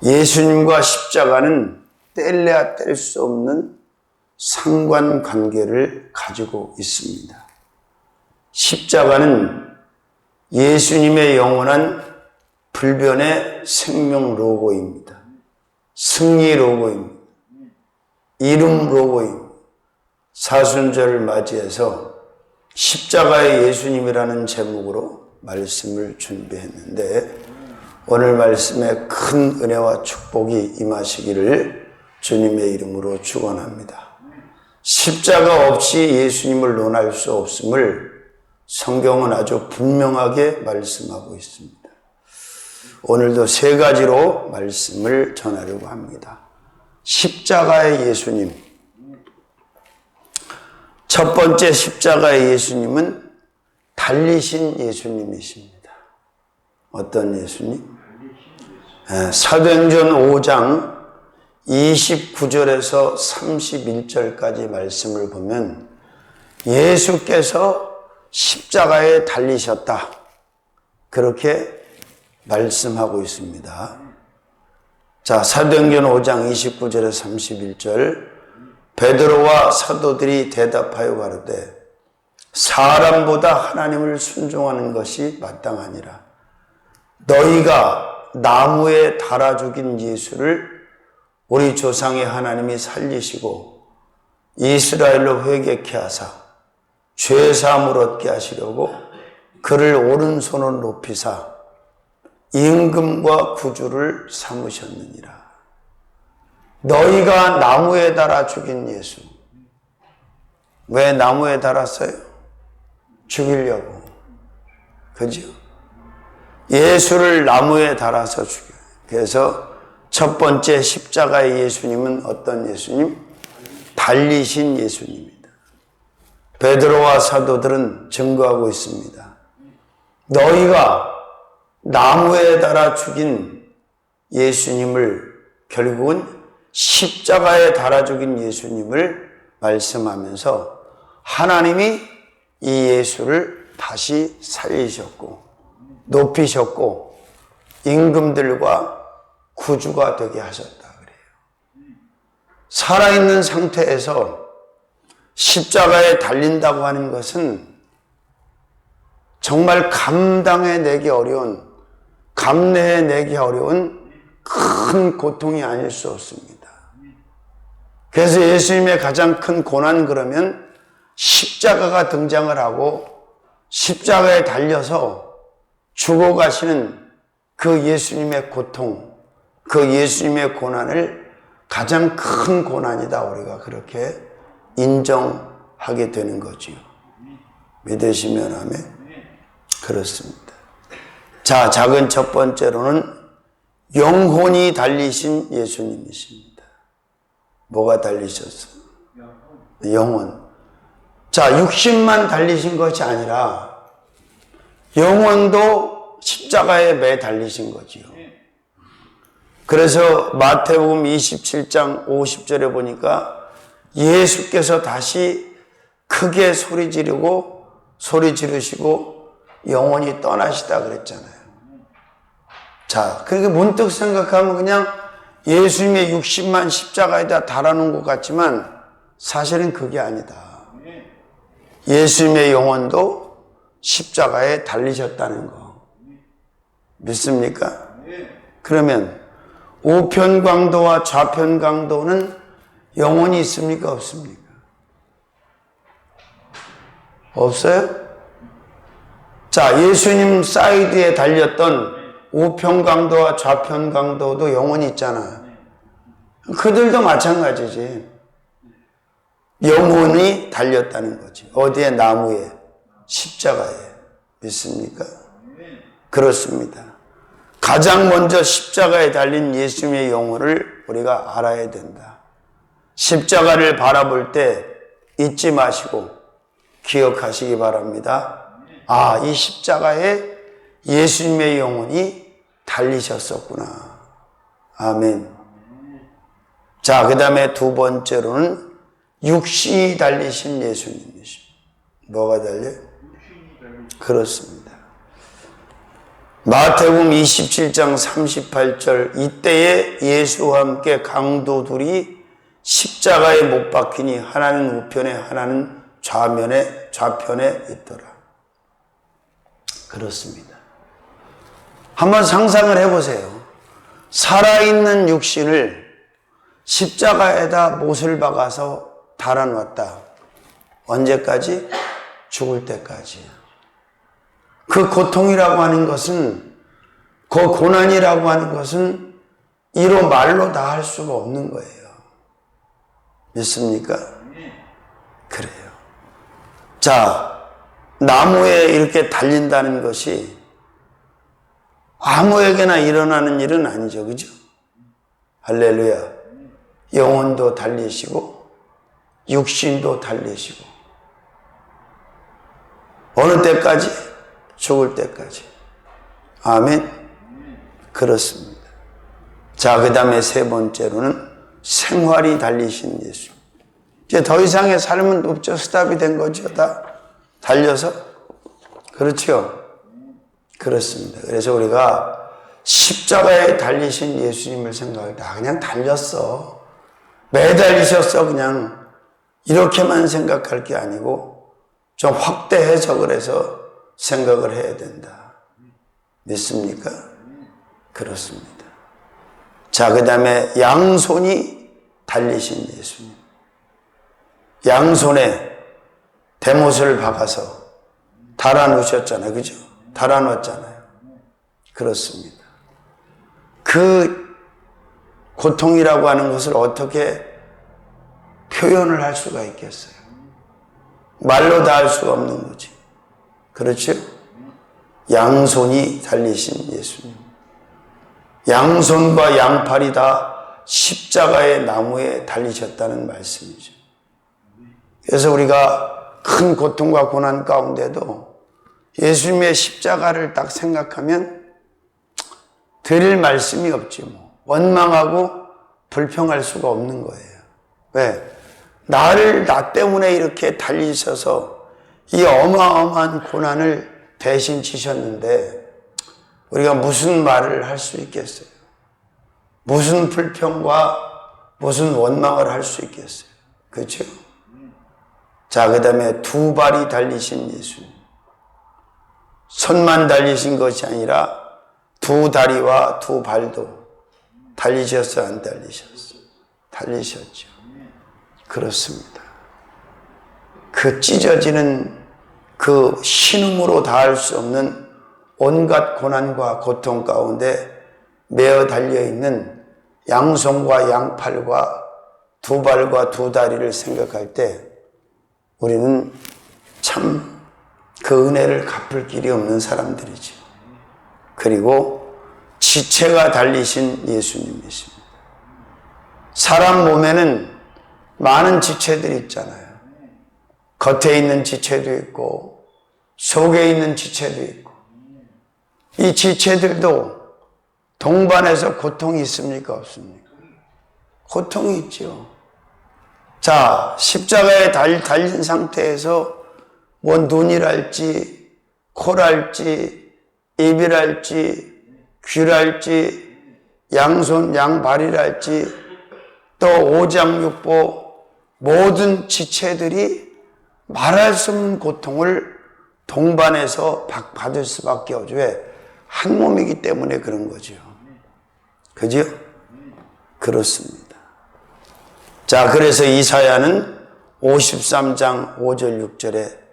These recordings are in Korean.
예수님과 십자가는 뗄래야 뗄 수 없는 상관관계를 가지고 있습니다. 십자가는 예수님의 영원한 불변의 생명 로고입니다. 승리 로고입니다. 이름 로고입니다. 사순절을 맞이해서 십자가의 예수님이라는 제목으로 말씀을 준비했는데 오늘 말씀에 큰 은혜와 축복이 임하시기를 주님의 이름으로 축원합니다. 십자가 없이 예수님을 논할 수 없음을 성경은 아주 분명하게 말씀하고 있습니다. 오늘도 세 가지로 말씀을 전하려고 합니다. 십자가의 예수님. 첫 번째 십자가의 예수님은 달리신 예수님이십니다. 어떤 예수님? 사도행전 5장 29절에서 31절까지 말씀을 보면 예수께서 십자가에 달리셨다. 그렇게 말씀하고 있습니다. 자, 사도행전 5장 29절에서 31절. 베드로와 사도들이 대답하여 가로되 사람보다 하나님을 순종하는 것이 마땅하니라. 너희가 나무에 달아 죽인 예수를 우리 조상의 하나님이 살리시고 이스라엘로 회개케 하사 죄 사함을 얻게 하시려고 그를 오른손으로 높이사 임금과 구주를 삼으셨느니라. 너희가 나무에 달아 죽인 예수. 왜 나무에 달았어요? 죽이려고. 그죠? 예수를 나무에 달아서 죽여요. 그래서 첫 번째 십자가의 예수님은 어떤 예수님? 달리신 예수님입니다. 베드로와 사도들은 증거하고 있습니다. 너희가 나무에 달아 죽인 예수님을 결국은 십자가에 달아 죽인 예수님을 말씀하면서 하나님이 이 예수를 다시 살리셨고 높이셨고 임금들과 구주가 되게 하셨다 그래요. 살아있는 상태에서 십자가에 달린다고 하는 것은 정말 감당해내기 어려운, 감내해내기 어려운 큰 고통이 아닐 수 없습니다. 그래서 예수님의 가장 큰 고난 그러면 십자가가 등장을 하고 십자가에 달려서 죽어가시는 그 예수님의 고통, 그 예수님의 고난을 가장 큰 고난이다 우리가 그렇게 인정하게 되는 거지요. 믿으시면 아멘. 그렇습니다. 자, 작은 첫 번째로는 영혼이 달리신 예수님이십니다. 뭐가 달리셨어요? 영혼. 자, 육신만 달리신 것이 아니라 영혼도 십자가에 매 달리신 거지요. 그래서 마태복음 27장 50절에 보니까 예수께서 다시 크게 소리 지르시고 영혼이 떠나시다 그랬잖아요. 자, 그렇게 문득 생각하면 그냥 예수님의 육신만 십자가에다 달아놓은 것 같지만 사실은 그게 아니다. 예수님의 영혼도 십자가에 달리셨다는 거 믿습니까? 그러면 우편 강도와 좌편 강도는 영혼이 있습니까? 없습니까? 없어요? 자, 예수님 사이드에 달렸던 우편 강도와 좌편 강도도 영혼이 있잖아. 그들도 마찬가지지. 영혼이 달렸다는 거지. 어디에? 나무에, 십자가에. 믿습니까? 그렇습니다. 가장 먼저 십자가에 달린 예수님의 영혼을 우리가 알아야 된다. 십자가를 바라볼 때 잊지 마시고 기억하시기 바랍니다. 아, 이 십자가에 예수님의 영혼이 달리셨었구나. 아멘. 자, 그 다음에 두 번째로는 육신이 달리신 예수님이십니다. 뭐가 달려요? 그렇습니다. 마태복음 27장 38절 이때에 예수와 함께 강도 둘이 십자가에 못 박히니 하나는 우편에 하나는 좌편에 있더라. 그렇습니다. 한번 상상을 해보세요. 살아있는 육신을 십자가에다 못을 박아서 달아놨다. 언제까지? 죽을 때까지. 그 고통이라고 하는 것은, 그 고난이라고 하는 것은 이로 말로 다 할 수가 없는 거예요. 믿습니까? 그래요. 자, 나무에 이렇게 달린다는 것이 아무에게나 일어나는 일은 아니죠. 그죠? 할렐루야. 영혼도 달리시고 육신도 달리시고 어느 때까지? 죽을 때까지. 아멘. 그렇습니다. 자, 그 다음에 세 번째로는 생활이 달리신 예수. 이제 더 이상의 삶은 없죠. 스탑이 된 거죠. 다 달려서. 그렇죠. 그렇습니다. 그래서 우리가 십자가에 달리신 예수님을 생각할 때 그냥 달렸어. 매달리셨어. 그냥 이렇게만 생각할 게 아니고 좀 확대 해석을 해서 생각을 해야 된다. 믿습니까? 그렇습니다. 자, 그 다음에 양손이 달리신 예수님. 양손에 대못을 박아서 달아놓으셨잖아요. 그죠? 달아놓았잖아요. 그렇습니다. 그 고통이라고 하는 것을 어떻게 표현을 할 수가 있겠어요? 말로 다 할 수가 없는 거지. 그렇죠? 양손이 달리신 예수님. 양손과 양팔이 다 십자가의 나무에 달리셨다는 말씀이죠. 그래서 우리가 큰 고통과 고난 가운데도 예수님의 십자가를 딱 생각하면 드릴 말씀이 없지 뭐. 원망하고 불평할 수가 없는 거예요. 왜? 나 때문에 이렇게 달리셔서 이 어마어마한 고난을 대신 지셨는데 우리가 무슨 말을 할 수 있겠어요? 무슨 불평과 무슨 원망을 할 수 있겠어요? 그렇죠? 자, 그 다음에 두 발이 달리신 예수님. 손만 달리신 것이 아니라 두 다리와 두 발도 달리셨어요? 안 달리셨어요? 달리셨죠. 그렇습니다. 그 찢어지는 그 신음으로 다할 수 없는 온갖 고난과 고통 가운데 매어 달려있는 양손과 양팔과 두 발과 두 다리를 생각할 때 우리는 참 그 은혜를 갚을 길이 없는 사람들이죠. 그리고 지체가 달리신 예수님이십니다. 사람 몸에는 많은 지체들이 있잖아요. 겉에 있는 지체도 있고 속에 있는 지체도 있고 이 지체들도 동반해서 고통이 있습니까? 없습니까? 고통이 있죠. 자, 십자가에 달린 상태에서 뭐 눈이랄지 코랄지 입이랄지 귀랄지 양손 양발이랄지 또 오장육부 모든 지체들이 말할 수 없는 고통을 동반해서 받을 수밖에 없죠. 왜? 한 몸이기 때문에 그런 거죠. 그죠? 그렇습니다. 자, 그래서 이사야는 53장 5절 6절에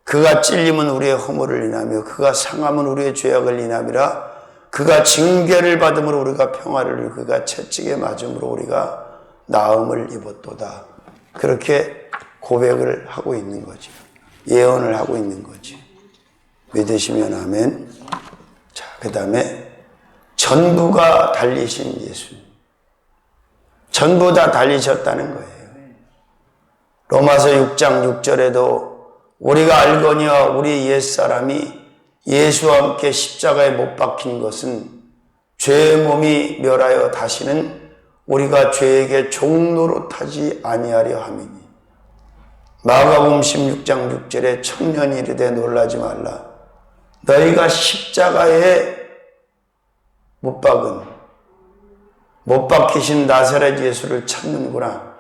그가 찔림은 우리의 허물을 인하며 그가 상함은 우리의 죄악을 인함이라 그가 징계를 받음으로 우리가 평화를 이루고 그가 채찍에 맞음으로 우리가 나음을 입었도다. 그렇게 고백을 하고 있는 거죠. 예언을 하고 있는 거죠. 믿으시면 아멘. 자, 그 다음에 전부가 달리신 예수. 전부 다 달리셨다는 거예요. 로마서 6장 6절에도 우리가 알거니와 우리 옛사람이 예수와 함께 십자가에 못 박힌 것은 죄의 몸이 멸하여 다시는 우리가 죄에게 종노릇하지 아니하려 함이니 마가복음 16장 6절에 청년이 이르되 놀라지 말라 너희가 십자가에 못 박히신 나사렛 예수를 찾는구나.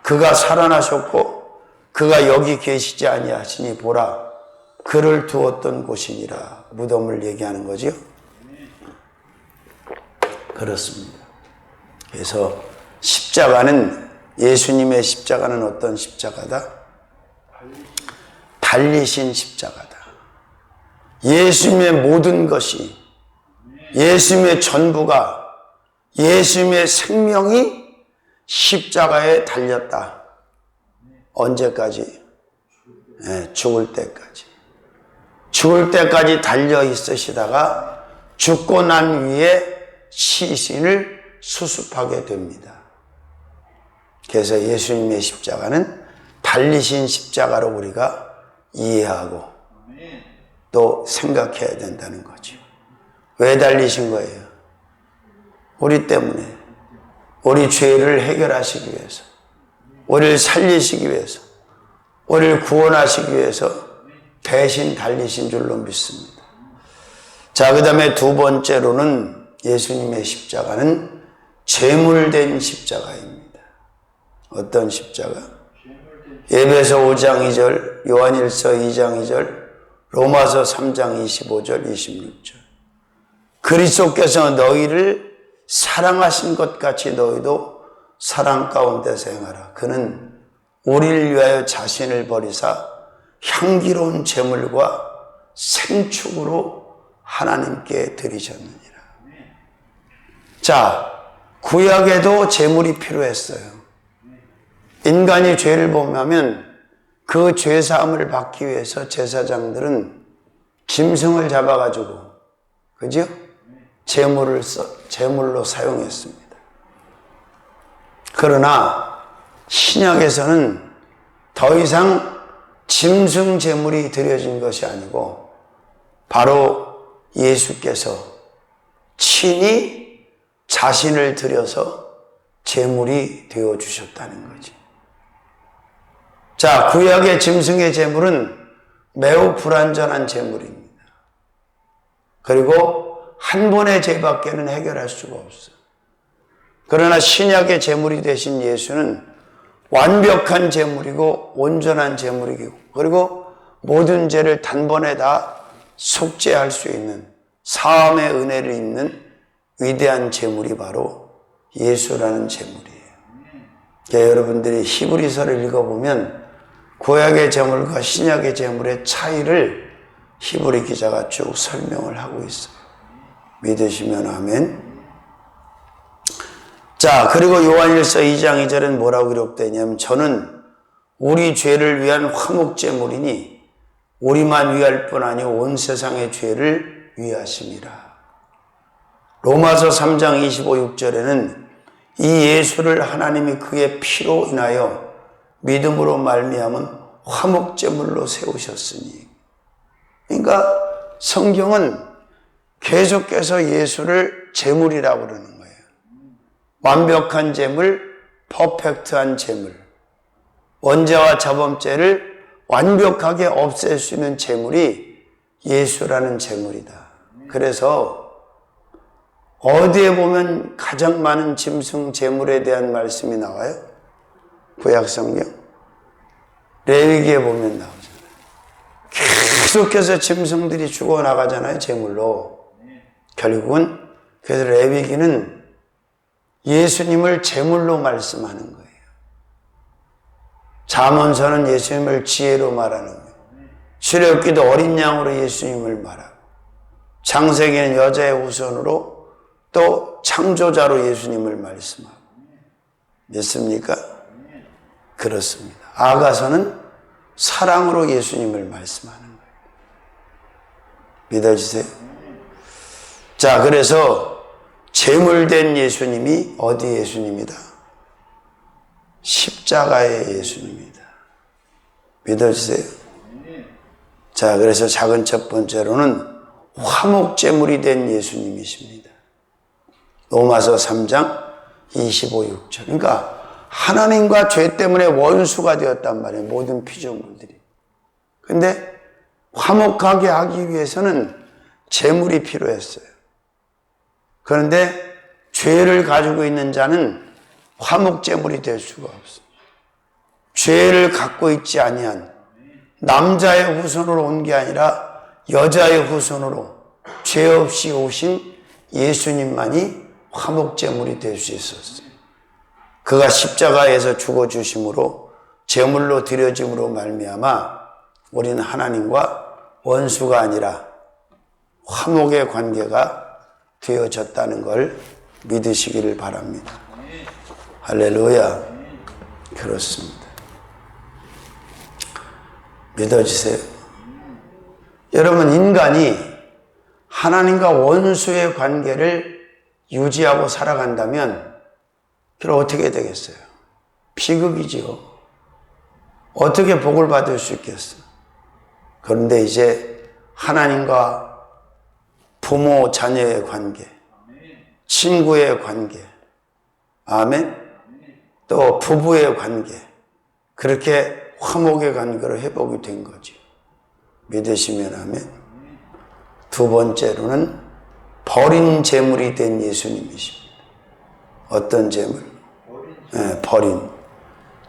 그가 살아나셨고 그가 여기 계시지 아니하시니 보라, 그를 두었던 곳이니라. 무덤을 얘기하는 거지요. 그렇습니다. 그래서 십자가는, 예수님의 십자가는 어떤 십자가다? 달리신 십자가다. 예수님의 모든 것이, 예수님의 전부가, 예수님의 생명이 십자가에 달렸다. 언제까지? 죽을 때까지. 죽을 때까지 달려 있으시다가 죽고 난 후에 시신을 수습하게 됩니다. 그래서 예수님의 십자가는 달리신 십자가로 우리가 이해하고 또 생각해야 된다는 거죠. 왜 달리신 거예요? 우리 때문에, 우리 죄를 해결하시기 위해서, 우리를 살리시기 위해서, 우리를 구원하시기 위해서 대신 달리신 줄로 믿습니다. 자, 그 다음에 두 번째로는 예수님의 십자가는 제물된 십자가입니다. 어떤 십자가? 에베소 5장 2절, 요한일서 2장 2절, 로마서 3장 25절, 26절. 그리스도께서 너희를 사랑하신 것 같이 너희도 사랑 가운데서 행하라. 그는 우리를 위하여 자신을 버리사 향기로운 제물과 생축으로 하나님께 드리셨느니라. 자, 구약에도 제물이 필요했어요. 인간이 죄를 범하면 그 죄사함을 받기 위해서 제사장들은 짐승을 잡아가지고, 그죠? 제물로 사용했습니다. 그러나 신약에서는 더 이상 짐승 제물이 드려진 것이 아니고 바로 예수께서 친히 자신을 드려서 제물이 되어 주셨다는 거지. 자, 구약의 짐승의 제물은 매우 불완전한 제물입니다. 그리고 한 번의 죄밖에는 해결할 수가 없어요. 그러나 신약의 제물이 되신 예수는 완벽한 제물이고 온전한 제물이고, 그리고 모든 죄를 단번에 다 속죄할 수 있는 사함의 은혜를 입는 위대한 제물이 바로 예수라는 제물이에요. 그러니까 여러분들이 히브리서를 읽어보면 구약의 제물과 신약의 제물의 차이를 히브리 기자가 쭉 설명을 하고 있어요. 믿으시면 아멘. 자, 그리고 요한일서 2장 2절은 뭐라고 기록되어 있냐면, 저는 우리 죄를 위한 화목제물이니 우리만 위할 뿐 아니요 온 세상의 죄를 위하심이라. 로마서 3장 25, 6절에는 이 예수를 하나님이 그의 피로 인하여 믿음으로 말미암은 화목제물로 세우셨으니. 그러니까 성경은 계속해서 예수를 제물이라고 그러는 거예요. 완벽한 제물, 퍼펙트한 제물. 원죄와 자범죄를 완벽하게 없앨 수 있는 제물이 예수라는 제물이다. 그래서 어디에 보면 가장 많은 짐승 제물에 대한 말씀이 나와요? 구약 성경. 레위기에 보면 나오잖아요. 계속해서 짐승들이 죽어나가잖아요, 제물로. 결국은 그래서 레위기는 예수님을 제물로 말씀하는 거예요. 잠언서는 예수님을 지혜로 말하는 거예요. 출애굽기도 어린 양으로 예수님을 말하고, 창세기는 여자의 후손으로 또 창조자로 예수님을 말씀하고. 믿습니까? 그렇습니다. 아가서는 사랑으로 예수님을 말씀하는 거예요. 믿어지세요? 자, 그래서 제물된 예수님이 어디 예수님이다? 십자가의 예수님이다. 믿어지세요? 자, 그래서 작은 첫 번째로는 화목제물이 된 예수님이십니다. 로마서 3장 25, 6절. 그러니까 하나님과 죄 때문에 원수가 되었단 말이에요, 모든 피조물들이. 근데 화목하게 하기 위해서는 제물이 필요했어요. 그런데 죄를 가지고 있는 자는 화목제물이 될 수가 없어. 죄를 갖고 있지 아니한 남자의 후손으로 온 게 아니라 여자의 후손으로 죄 없이 오신 예수님만이 화목제물이 될 수 있었어요. 그가 십자가에서 죽어주심으로 제물로 드려짐으로 말미암아 우리는 하나님과 원수가 아니라 화목의 관계가 되어졌다는 걸 믿으시기를 바랍니다. 할렐루야. 그렇습니다. 믿어지세요? 여러분, 인간이 하나님과 원수의 관계를 유지하고 살아간다면 그럼 어떻게 되겠어요? 비극이지요. 어떻게 복을 받을 수 있겠어? 그런데 이제 하나님과 부모 자녀의 관계, 친구의 관계, 아멘, 또 부부의 관계, 그렇게 화목의 관계로 회복이 된 거죠. 믿으시면 아멘. 두 번째로는 버린 재물이 된 예수님이십니다. 어떤 재물? 네, 버린.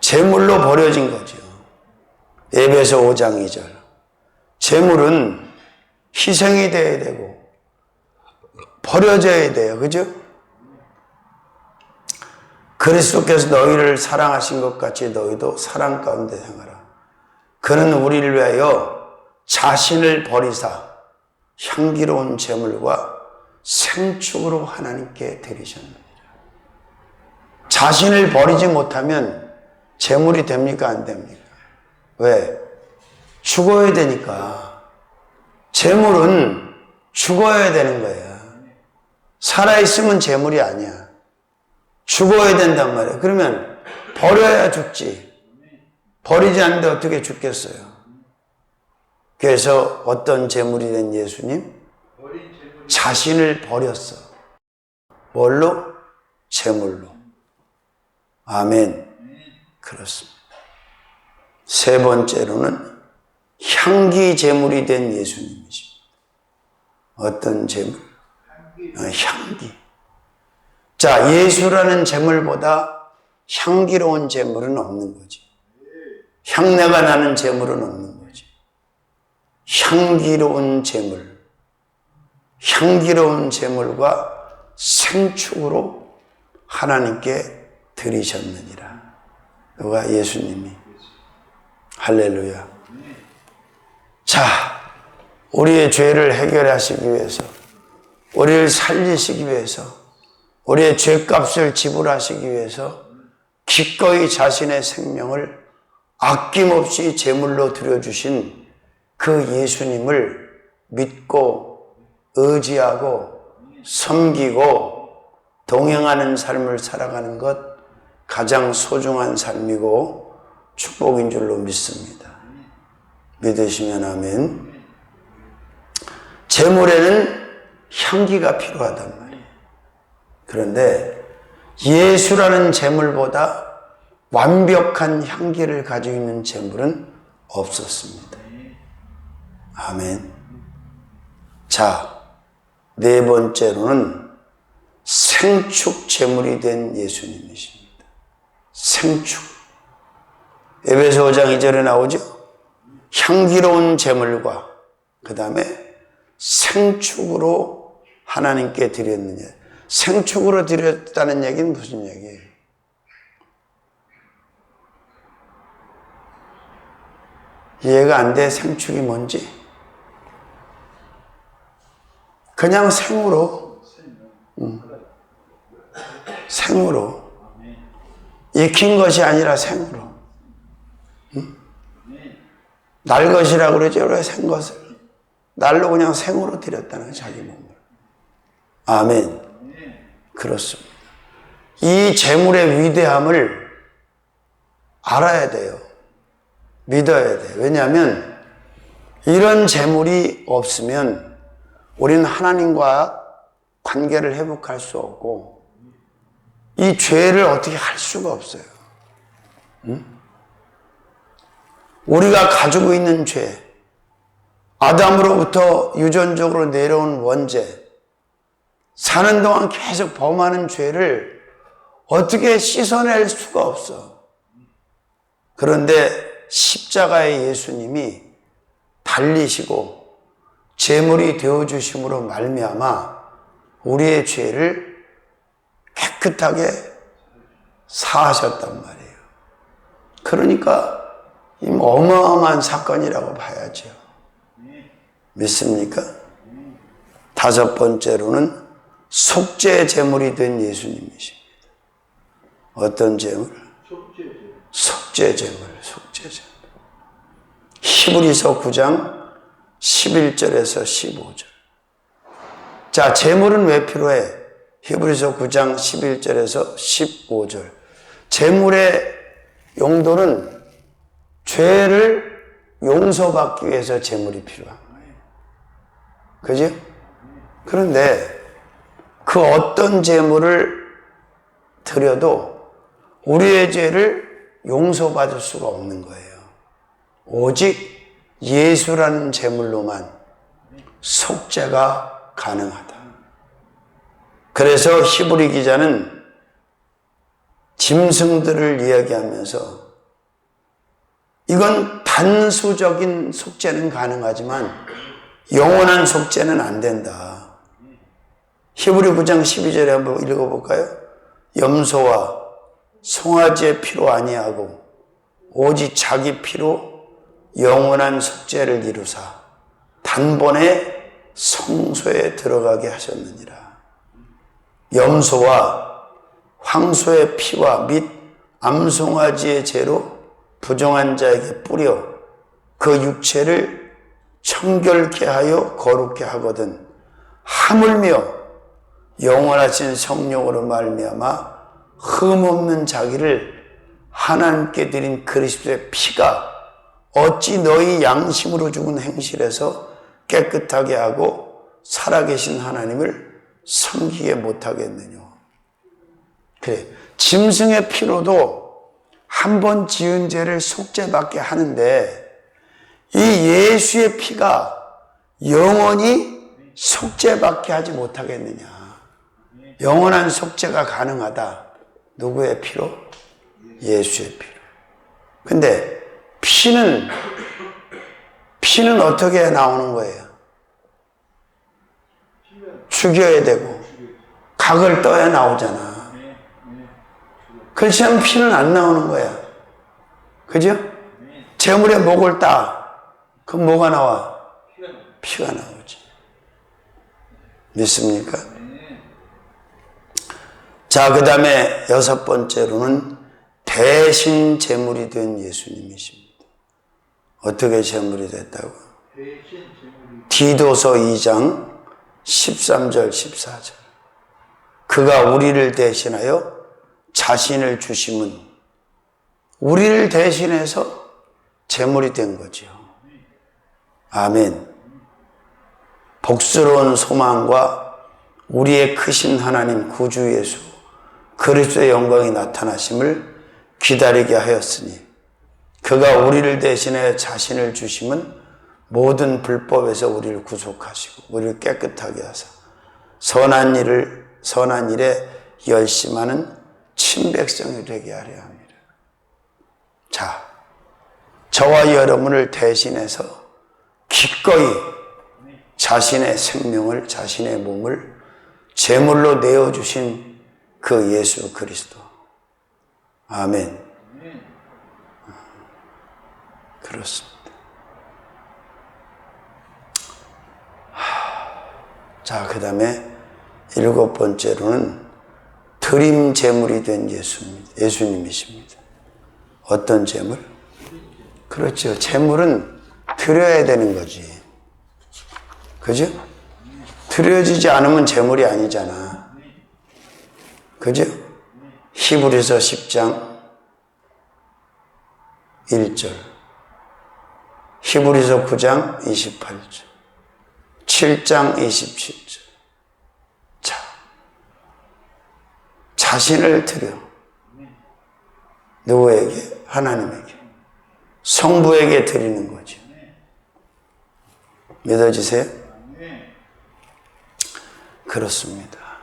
재물로 버려진 거죠. 에베소 5장 2절. 재물은 희생이 돼야 되고 버려져야 돼요. 그죠? 그리스도께서 너희를 사랑하신 것 같이 너희도 사랑 가운데 행하라. 그는 우리를 위하여 자신을 버리사 향기로운 제물과 생축으로 하나님께 드리셨느니라. 자신을 버리지 못하면 제물이 됩니까? 안 됩니까? 왜? 죽어야 되니까. 제물은 죽어야 되는 거예요. 살아있으면 제물이 아니야. 죽어야 된단 말이에요. 그러면 버려야 죽지. 버리지 않는데 어떻게 죽겠어요? 그래서 어떤 제물이 된 예수님? 자신을 버렸어. 뭘로? 제물로. 아멘. 그렇습니다. 세 번째로는 향기 제물이 된 예수님이십니다. 어떤 제물? 향기. 자, 예수라는 제물보다 향기로운 제물은 없는 거지. 향내가 나는 제물은 없는 거지. 향기로운 제물. 향기로운 제물과 생축으로 하나님께 드리셨느니라. 누가? 예수님이. 할렐루야. 자, 우리의 죄를 해결하시기 위해서, 우리를 살리시기 위해서, 우리의 죄값을 지불하시기 위해서 기꺼이 자신의 생명을 아낌없이 제물로 드려주신 그 예수님을 믿고 의지하고 섬기고 동행하는 삶을 살아가는 것 가장 소중한 삶이고 축복인 줄로 믿습니다. 믿으시면 아멘. 제물에는 향기가 필요하단 말이에요. 그런데 예수라는 제물보다 완벽한 향기를 가지고 있는 제물은 없었습니다. 아멘. 자, 네 번째로는 생축 제물이 된 예수님이십니다. 생축. 에베소 5장 2절에 나오죠? 향기로운 제물과 그 다음에 생축으로 하나님께 드렸느냐. 생축으로 드렸다는 얘기는 무슨 얘기예요? 이해가 안 돼. 생축이 뭔지? 그냥 생으로. 생으로. 익힌 것이 아니라 생으로. 날 것이라고 그러죠. 왜 생 것을. 날로 그냥 생으로 드렸다는 자기 몸을. 아멘. 그렇습니다. 이 제물의 위대함을 알아야 돼요. 믿어야 돼요. 왜냐하면 이런 제물이 없으면 우리는 하나님과 관계를 회복할 수 없고 이 죄를 어떻게 할 수가 없어요. 우리가 가지고 있는 죄, 아담으로부터 유전적으로 내려온 원죄, 사는 동안 계속 범하는 죄를 어떻게 씻어낼 수가 없어. 그런데 십자가의 예수님이 달리시고 제물이 되어주심으로 말미암아 우리의 죄를 깨끗하게 사하셨단 말이에요. 그러니까 이 어마어마한 사건이라고 봐야죠. 믿습니까? 다섯 번째로는 속죄 제물이 된 예수님이십니다. 어떤 제물? 속죄 제물, 속죄 제물. 히브리서 9장 11절에서 15절. 자, 제물은 왜 필요해? 히브리서 9장 11절에서 15절. 제물의 용도는 죄를 용서받기 위해서 제물이 필요한 거예요. 그죠? 그런데 그 어떤 제물을 드려도 우리의 죄를 용서받을 수가 없는 거예요. 오직 예수라는 제물로만 속죄가 가능하다. 그래서 히브리 기자는 짐승들을 이야기하면서 이건 단수적인 속죄는 가능하지만 영원한 속죄는 안 된다. 히브리 9장 12절에 한번 읽어볼까요? 염소와 송아지의 피로 아니하고 오직 자기 피로 영원한 속죄를 이루사 단번에 성소에 들어가게 하셨느니라. 염소와 황소의 피와 및 암송아지의 죄로 부정한 자에게 뿌려 그 육체를 청결케 하여 거룩케 하거든 하물며 영원하신 성령으로 말미암아 흠없는 자기를 하나님께 드린 그리스도의 피가 어찌 너희 양심으로 죽은 행실에서 깨끗하게 하고 살아계신 하나님을 섬기게 못하겠느냐. 그래, 짐승의 피로도 한 번 지은 죄를 속죄받게 하는데 이 예수의 피가 영원히 속죄받게 하지 못하겠느냐. 영원한 속죄가 가능하다. 누구의 피로? 예수의 피로. 근데 피는 어떻게 나오는 거예요? 죽여야 되고 각을 떠야 나오잖아. 그렇지 않으면 피는 안 나오는 거야. 그죠? 제물에 목을 따. 그럼 뭐가 나와? 피가 나오지. 믿습니까? 자, 그 다음에 여섯 번째로는 대신 제물이 된 예수님이십니다. 어떻게 제물이 됐다고? 디도서 2장 13절 14절. 그가 우리를 대신하여 자신을 주심은 우리를 대신해서 제물이 된 거죠. 아멘. 복스러운 소망과 우리의 크신 하나님 구주 예수 그리스도의 영광이 나타나심을 기다리게 하였으니 그가 우리를 대신해 자신을 주심은 모든 불법에서 우리를 구속하시고 우리를 깨끗하게 하사 선한 일에 열심하는 친백성이 되게 하려 합니다. 자, 저와 여러분을 대신해서 기꺼이 자신의 생명을, 자신의 몸을 제물로 내어주신 그 예수 그리스도. 아멘. 그렇습니다. 자, 그 다음에 일곱 번째로는 드림 제물이 된 예수님이십니다. 어떤 제물? 그렇죠. 제물은 드려야 되는 거지. 그죠? 드려지지 않으면 제물이 아니잖아. 그죠? 히브리서 10장 1절, 히브리서 9장 28절, 7장 27절. 자, 자신을 드려. 누구에게? 하나님에게. 성부에게 드리는 거죠. 믿어지세요? 그렇습니다.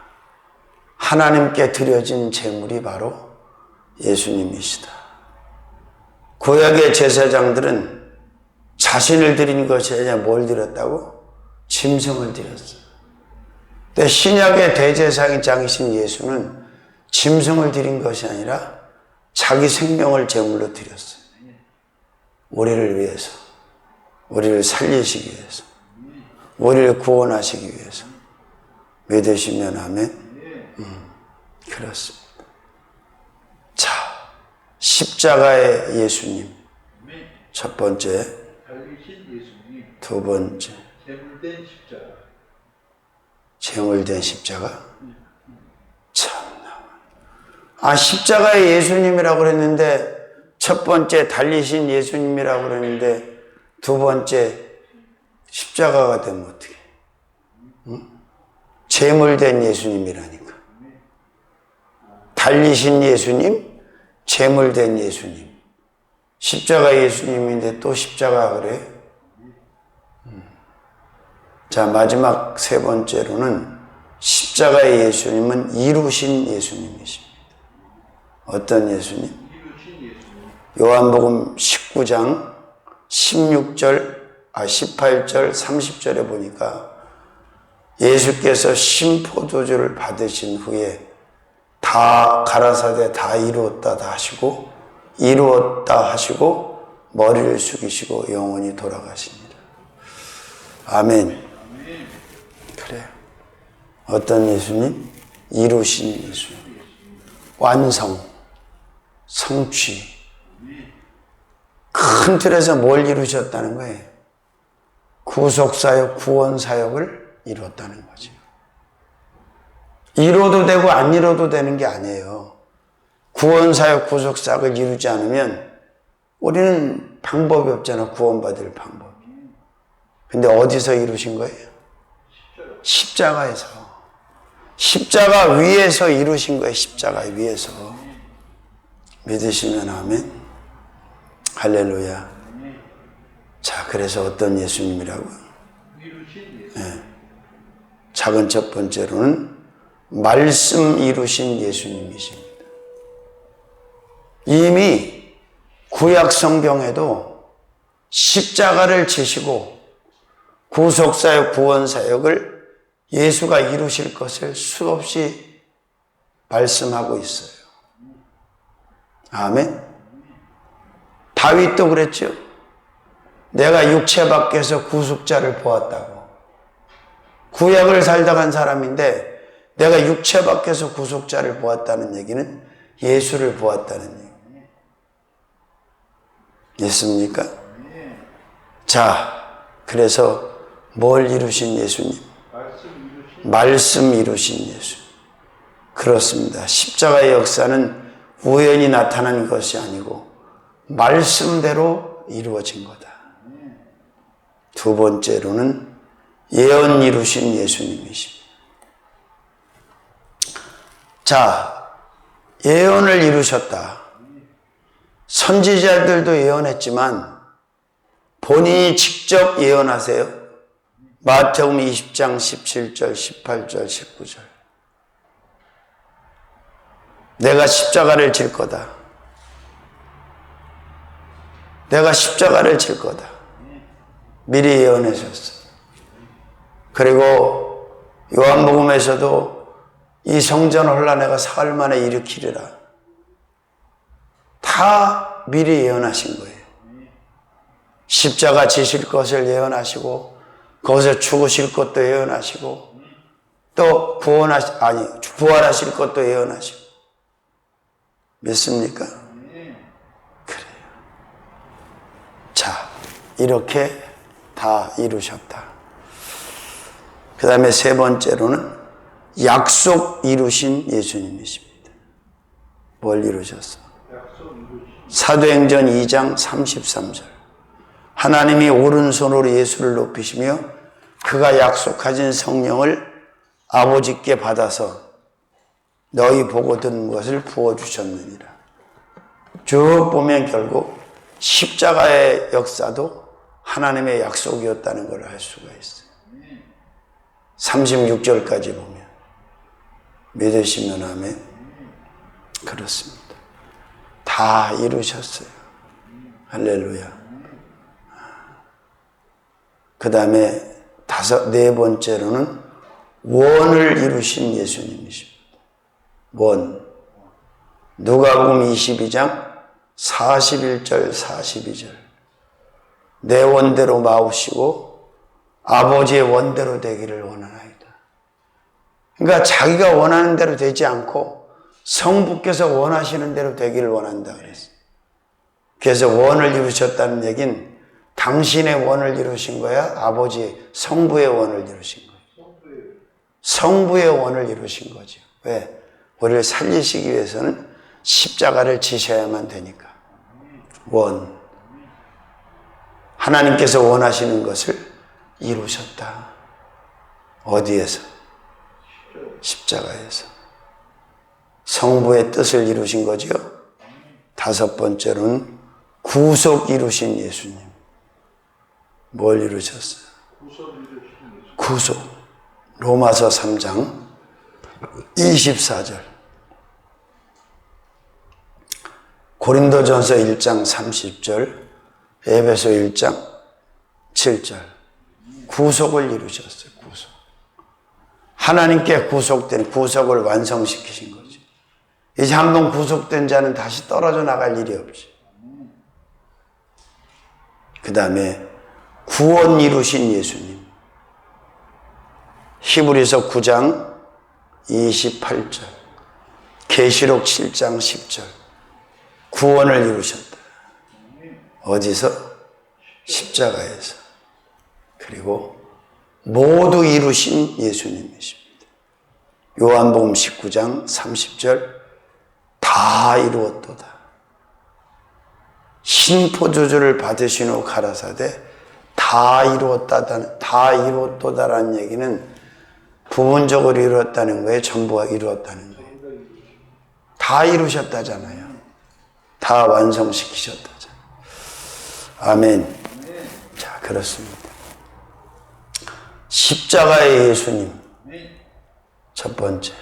하나님께 드려진 제물이 바로 예수님이시다. 구약의 제사장들은 자신을 드린 것이 아니라 뭘 드렸다고? 짐승을 드렸어요. 근데 신약의 대제사장이신 예수는 짐승을 드린 것이 아니라 자기 생명을 제물로 드렸어요. 우리를 위해서, 우리를 살리시기 위해서, 우리를 구원하시기 위해서. 믿으시면 아멘. 그렇습니다. 자, 십자가의 예수님. 첫 번째. 두 번째. 제물된 십자가. 참나. 십자가의 예수님이라고 그랬는데, 첫 번째 달리신 예수님이라고 그랬는데, 두 번째 십자가가 되면 어떻게? 제물된 예수님이라니까. 달리신 예수님, 제물된 예수님. 십자가 예수님인데 또 십자가 그래? 자, 마지막 세 번째로는 십자가의 예수님은 이루신 예수님이십니다. 어떤 예수님? 요한복음 19장 18절, 30절에 보니까 예수께서 신포도주를 받으신 후에 다 가라사대 다 이루었다 하시고 머리를 숙이시고 영원히 돌아가십니다. 아멘. 그래요. 어떤 예수님? 이루신 예수님. 완성, 성취. 큰 틀에서 뭘 이루셨다는 거예요? 구속사역, 구원사역을 이루었다는 거죠. 이뤄도 되고 안 이뤄도 되는 게 아니에요. 구원사역, 구속사역을 이루지 않으면 우리는 방법이 없잖아. 구원받을 방법이. 근데 어디서 이루신 거예요? 십자가에서. 십자가 위에서 이루신 거예요. 십자가 위에서. 믿으시면 아멘. 할렐루야. 자, 그래서 어떤 예수님이라고요? 네. 작은 첫 번째로는 말씀 이루신 예수님이십니다. 이미 구약 성경에도 십자가를 지시고 구속사역, 구원사역을 예수가 이루실 것을 수없이 말씀하고 있어요. 아멘. 다윗도 그랬죠. 내가 육체 밖에서 구속자를 보았다고. 구약을 살다 간 사람인데 내가 육체 밖에서 구속자를 보았다는 얘기는 예수를 보았다는 얘기예요. 있습니까? 자, 그래서 뭘 이루신 예수님? 말씀 이루신 예수. 그렇습니다. 십자가의 역사는 우연히 나타난 것이 아니고 말씀대로 이루어진 거다. 두 번째로는 예언 이루신 예수님이십니다. 자, 예언을 이루셨다. 선지자들도 예언했지만 본인이 직접 예언하세요. 마태복음 20장 17절, 18절, 19절. 내가 십자가를 질 거다. 내가 십자가를 질 거다. 미리 예언하셨어요. 그리고 요한복음에서도 이 성전 혼란 내가 사흘 만에 일으키리라. 다 미리 예언하신 거예요. 십자가 지실 것을 예언하시고 거기서 죽으실 것도 예언하시고 또 부활하실 것도 예언하시고. 믿습니까? 그래요. 자, 이렇게 다 이루셨다. 그 다음에 세 번째로는 약속 이루신 예수님이십니다. 뭘 이루셨어? 사도행전 2장 33절. 하나님이 오른손으로 예수를 높이시며 그가 약속하신 성령을 아버지께 받아서 너희 보고 듣는 것을 부어주셨느니라. 쭉 보면 결국 십자가의 역사도 하나님의 약속이었다는 걸 알 수가 있어요. 36절까지 보면 믿으시면 아멘. 그렇습니다. 다 이루셨어요. 할렐루야. 그 다음에 네 번째로는 원을 이루신 예수님이십니다. 원. 누가복음 22장 41절 42절. 내 원대로 마우시고 아버지의 원대로 되기를 원하나이다. 그러니까 자기가 원하는 대로 되지 않고 성부께서 원하시는 대로 되기를 원한다 그랬어요. 그래서 원을 이루셨다는 얘기는 당신의 원을 이루신 거야? 아버지 성부의 원을 이루신 거예요. 성부의 원을 이루신 거죠. 왜? 우리를 살리시기 위해서는 십자가를 지셔야만 되니까. 원. 하나님께서 원하시는 것을 이루셨다. 어디에서? 십자가에서. 성부의 뜻을 이루신 거죠. 다섯 번째로는 구속 이루신 예수님. 뭘 이루셨어요? 구속. 로마서 3장 24절. 고린도전서 1장 30절. 에베소 1장 7절. 구속을 이루셨어요. 구속. 하나님께 구속된 구속을 완성시키신 거죠. 이제 한번 구속된 자는 다시 떨어져 나갈 일이 없지. 그 다음에 구원 이루신 예수님. 히브리서 9장 28절. 계시록 7장 10절. 구원을 이루셨다. 어디서? 십자가에서. 그리고 모두 이루신 예수님이십니다. 요한복음 19장 30절. 다 이루었도다. 신포도주를 받으신 후 가라사대 다 이루었도다라는 얘기는 부분적으로 이루었다는 거예요? 전부가 이루었다는 거예요? 다 이루셨다잖아요. 다 완성시키셨다잖아요. 아멘. 자, 그렇습니다. 십자가의 예수님. 첫 번째.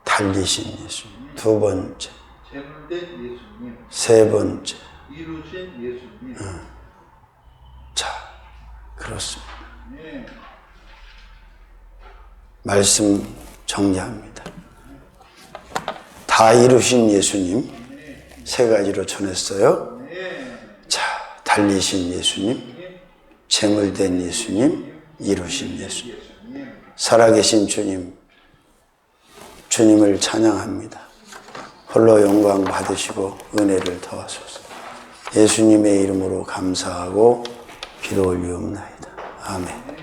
달리신 예수님. 두 번째. 제물된 예수님. 세 번째. 이루신 예수님. 자, 그렇습니다. 말씀 정리합니다. 다 이루신 예수님 세 가지로 전했어요. 자, 달리신 예수님, 제물된 예수님, 이루신 예수님. 살아계신 주님, 주님을 찬양합니다. 홀로 영광 받으시고 은혜를 더하소서. 예수님의 이름으로 감사하고 기도 올리옵나이다. 아멘.